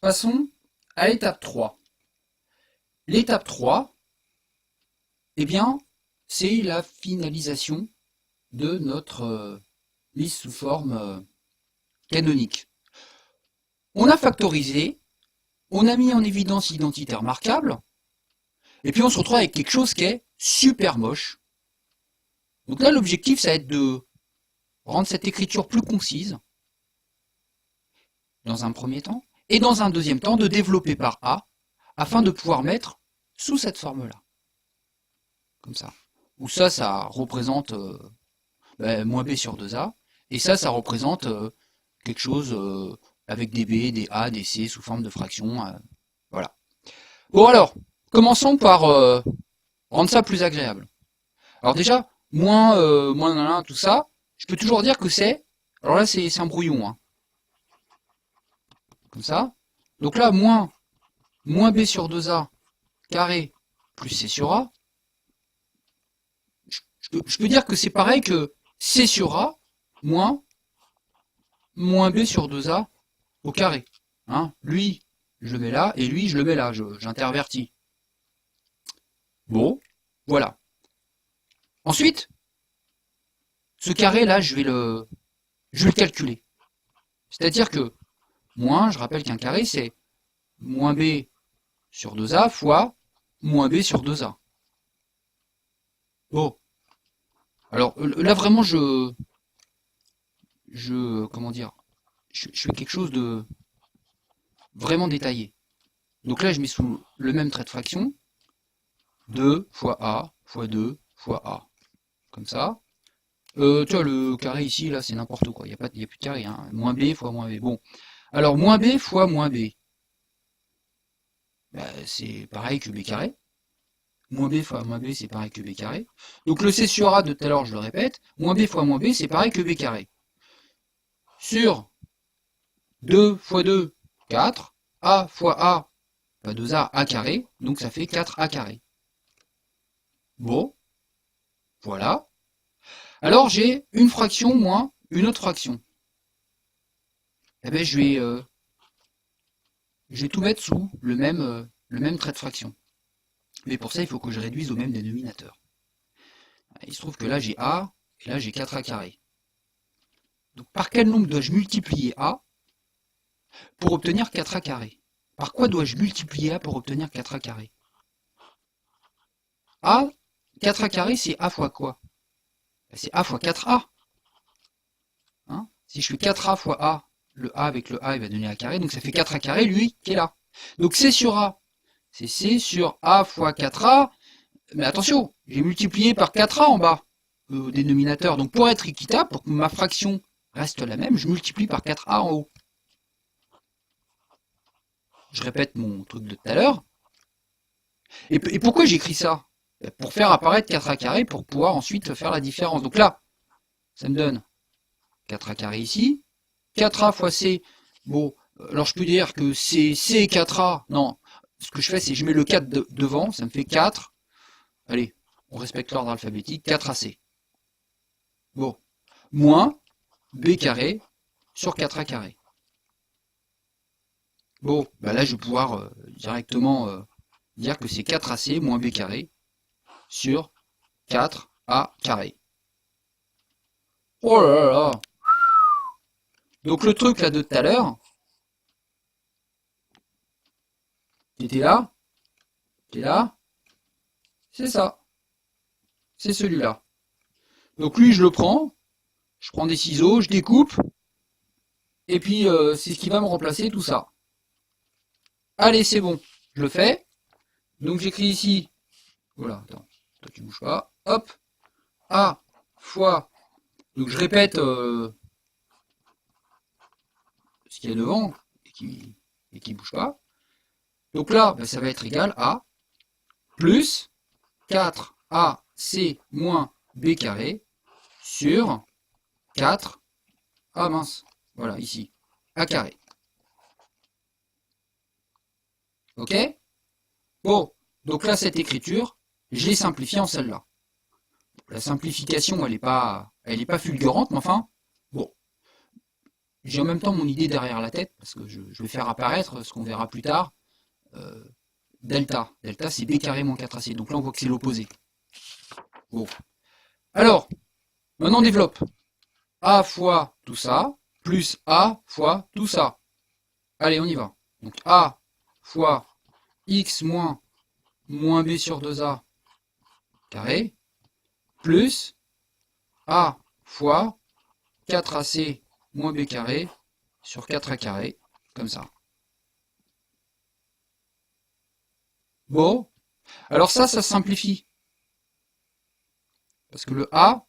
Passons à l'étape 3. L'étape 3, eh bien, c'est la finalisation de notre liste sous forme canonique. On a factorisé, on a mis en évidence l'identité remarquable, et puis on se retrouve avec quelque chose qui est super moche. Donc là, l'objectif, ça va être de rendre cette écriture plus concise, dans un premier temps, et dans un deuxième temps, de développer par A, afin de pouvoir mettre sous cette forme-là. Comme ça. Où ça représente moins B sur 2A, et ça représente quelque chose avec des B, des A, des C sous forme de fractions. Voilà. Bon alors, commençons par rendre ça plus agréable. Alors déjà, moins 1, tout ça, je peux toujours dire que c'est, alors là c'est un brouillon, hein. Comme ça. Donc là, moins B sur 2A carré plus C sur A. Je peux dire que c'est pareil que C sur A moins B sur 2A au carré. Hein, lui, je le mets là, et lui, je le mets là, j'intervertis. Bon, voilà. Ensuite, ce carré là, je vais le calculer. C'est-à-dire que je rappelle qu'un carré, c'est moins B sur 2A fois moins B sur 2A. Bon. Alors là vraiment comment dire, je fais quelque chose de vraiment détaillé. Donc là je mets sous le même trait de fraction 2 fois A fois 2 fois A. Comme ça. Tu vois le carré ici là c'est n'importe quoi, il y a plus de carré, hein. Moins B fois moins B. Bon. Alors moins B fois moins B. Bah, c'est pareil que B carré. Moins B fois moins B, c'est pareil que B carré. Donc le C sur A de tout à l'heure, je le répète, moins B fois moins B, c'est pareil que B carré. Sur 2 fois 2, 4. A fois A, pas 2A, A carré, donc ça fait 4A carré. Bon, voilà. Alors j'ai une fraction moins une autre fraction. Eh bien je vais tout mettre sous le même trait de fraction. Mais pour ça, il faut que je réduise au même dénominateur. Il se trouve que là j'ai A, et là j'ai 4A carré. Donc par quel nombre dois-je multiplier A pour obtenir 4A carré? Par quoi dois-je multiplier A pour obtenir 4A carré? A, 4A carré, c'est A fois quoi? C'est A fois 4A. Hein, si je fais 4A fois A, le A avec le A, il va donner A carré, donc ça fait 4A carré, lui, qui est là. Donc C sur A, c'est C sur A fois 4A, mais attention, j'ai multiplié par 4A en bas, au dénominateur. Donc pour être équitable, pour que ma fraction reste la même, je multiplie par 4A en haut. Je répète mon truc de tout à l'heure. Et pourquoi j'écris ça? Pour faire apparaître 4A carré, pour pouvoir ensuite faire la différence. Donc là, ça me donne 4A carré ici. 4A fois C, bon, alors je peux dire que c'est C 4A. Non, ce que je fais, c'est que je mets le 4 devant, ça me fait 4. Allez, on respecte l'ordre alphabétique, 4AC. Bon, moins B carré sur 4A carré. Bon, bah là je vais pouvoir directement dire que c'est 4AC moins B carré sur 4A carré. Oh là là là. Donc le truc là de tout à l'heure, t'étais là, t'es là, c'est ça, c'est celui-là. Donc lui je le prends, je prends des ciseaux, je découpe, et puis c'est ce qui va me remplacer tout ça. Allez c'est bon, je le fais. Donc j'écris ici, voilà, attends, toi tu bouges pas, hop, A fois, donc je répète ce qu'il y a devant, et qui bouge pas. Donc là, bah, ça va être égal à plus 4AC moins B carré sur 4, ah mince, voilà, ici, A carré. Ok? Bon, donc là, cette écriture, je l'ai simplifiée en celle-là. La simplification, elle est pas fulgurante, mais enfin, bon. j'ai en même temps mon idée derrière la tête, parce que je vais faire apparaître ce qu'on verra plus tard, delta. Delta, c'est b carré moins 4ac. Donc là, on voit que c'est l'opposé. Bon. Alors, maintenant on développe. A fois tout ça, plus A fois tout ça. Allez, on y va. Donc A fois x moins b sur 2a carré, plus A fois 4ac moins b carré sur 4a carré, comme ça. Bon, alors ça simplifie. Parce que le A,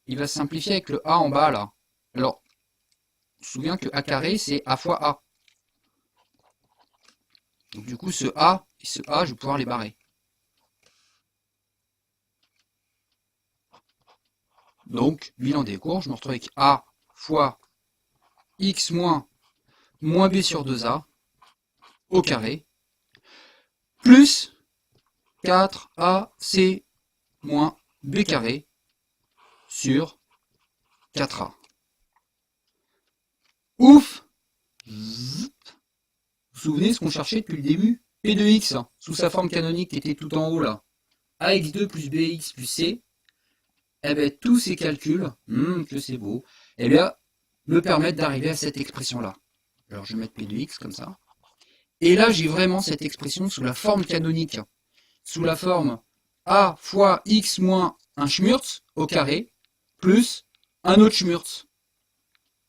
il va se simplifier avec le A en bas, là. Alors, on se souvient que A carré, c'est A fois A. Donc du coup, ce A et ce A, je vais pouvoir les barrer. Donc, bilan des cours, je me retrouve avec A fois x moins b sur 2a au carré, plus 4ac moins b carré sur 4a. Ouf! Vous vous souvenez ce qu'on cherchait depuis le début? P de x, sous sa forme canonique qui était tout en haut là. ax2 plus bx plus c. Eh bien, tous ces calculs, que c'est beau, eh bien, me permettent d'arriver à cette expression-là. Alors, je vais mettre P de x comme ça. Et là, j'ai vraiment cette expression sous la forme canonique. Sous la forme A fois x moins un schmurz au carré, plus un autre schmurz.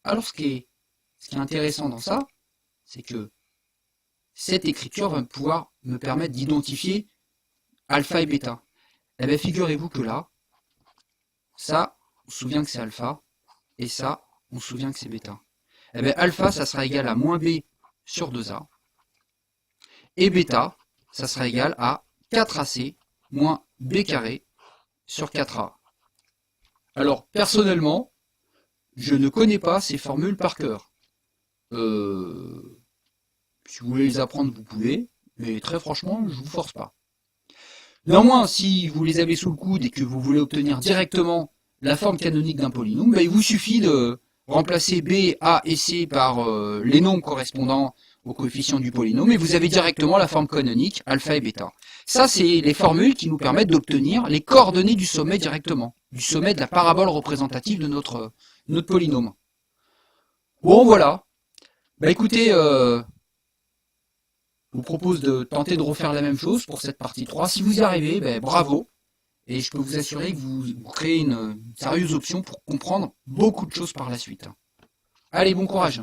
Alors, ce qui est intéressant dans ça, c'est que cette écriture va pouvoir me permettre d'identifier alpha et bêta. Eh bien, figurez-vous que là, ça, on se souvient que c'est alpha, et ça, on se souvient que c'est bêta. Eh bien, alpha, ça sera égal à moins b sur 2a, et bêta, ça sera égal à 4ac moins b carré sur 4a. Alors, personnellement, je ne connais pas ces formules par cœur. Si vous voulez les apprendre, vous pouvez, mais très franchement, je vous force pas. Néanmoins, si vous les avez sous le coude et que vous voulez obtenir directement la forme canonique d'un polynôme, ben, il vous suffit de remplacer b, a et c par les nombres correspondant au coefficient du polynôme et vous avez directement la forme canonique alpha et bêta. Ça, c'est les formules qui nous permettent d'obtenir les coordonnées du sommet directement, du sommet de la parabole représentative de notre polynôme. Bon, voilà. Bah écoutez, je vous propose de tenter de refaire la même chose pour cette partie 3. Si vous y arrivez, ben, bravo. Et je peux vous assurer que vous créez une sérieuse option pour comprendre beaucoup de choses par la suite. Allez, bon courage!